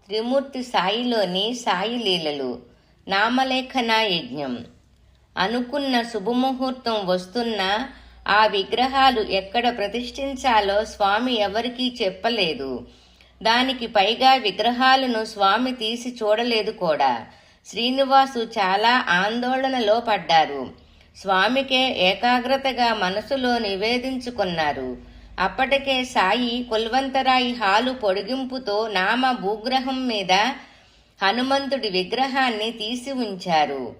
త్రిమూర్తి సాయిలోని సాయి లీలలు. నామలేఖన యజ్ఞం. అనుకున్న శుభముహూర్తం వస్తున్నా ఆ విగ్రహాలు ఎక్కడ ప్రతిష్ఠించాలో స్వామి ఎవరికీ చెప్పలేదు. దానికి పైగా విగ్రహాలను స్వామి తీసి చూడలేదు కూడా. శ్రీనివాసు చాలా ఆందోళనలో పడ్డారు. స్వామికే ఏకాగ్రతగా మనసులో నివేదించుకున్నారు. అప్పటికే సాయి కుల్వంతరాయి హాలు పొడిగింపుతో నామ భూగ్రహం మీద హనుమంతుడి విగ్రహాన్ని తీసి ఉంచారు.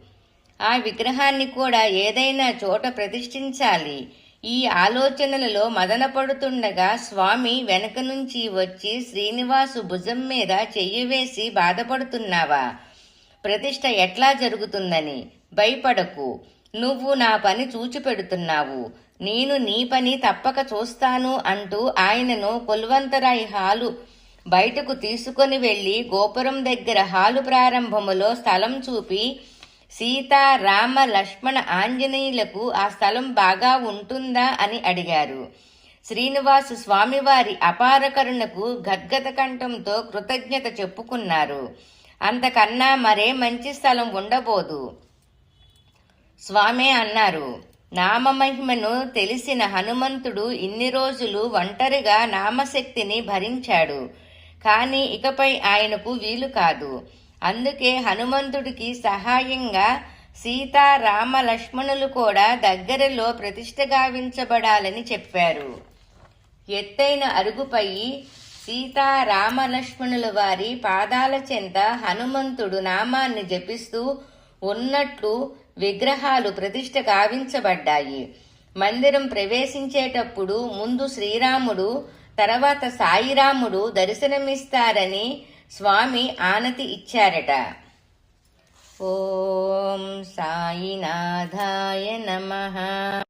ఆ విగ్రహాన్ని కూడా ఏదైనా చోట ప్రతిష్ఠించాలి. ఈ ఆలోచనలలో మదనపడుతుండగా స్వామి వెనక నుంచి వచ్చి శ్రీనివాసు భుజం మీద చెయ్యి వేసి బాధపడుతున్నావా? ప్రతిష్ఠ ఎట్లా జరుగుతుందని భయపడకు. నువ్వు నా పని చూచిపెడుతున్నావు. నేను నీ పని తప్పక చూస్తాను అంటూ ఆయనను కుల్వంతరాయి హాలు బయటకు తీసుకొని వెళ్లి గోపురం దగ్గర హాలు ప్రారంభములో స్థలం చూపి సీతా రామ లక్ష్మణ ఆంజనేయులకు ఆ స్థలం బాగా ఉంటుందా అని అడిగారు. శ్రీనివాసు స్వామివారి అపార కరుణకు గద్గద కంఠంతో కృతజ్ఞత చెప్పుకున్నారు. అంతకన్నా మరే మంచి స్థలం ఉండబోదు. స్వామే అన్నారు. నామమహిమను తెలిసిన హనుమంతుడు ఇన్ని రోజులు ఒంటరిగా నామశక్తిని భరించాడు. కానీ ఇకపై ఆయనకు వీలు కాదు. అందుకే హనుమంతుడికి సహాయంగా సీతా రామ లక్ష్మణులు కూడా దగ్గరలో ప్రతిష్ఠ గావించబడాలని చెప్పారు. ఎత్తైన అరుగుపై సీతా రామ లక్ష్మణుల వారి పాదాల చెంత హనుమంతుడు నామాన్ని జపిస్తూ ఉన్నట్లు విగ్రహాలు ప్రతిష్ఠ గావించబడ్డాయి. మందిరం ప్రవేశించేటప్పుడు ముందు శ్రీరాముడు, తర్వాత సాయిరాముడు దర్శనమిస్తారని స్వామి ఆనతి ఇచ్చారట. ఓం సాయినాథాయ నమః.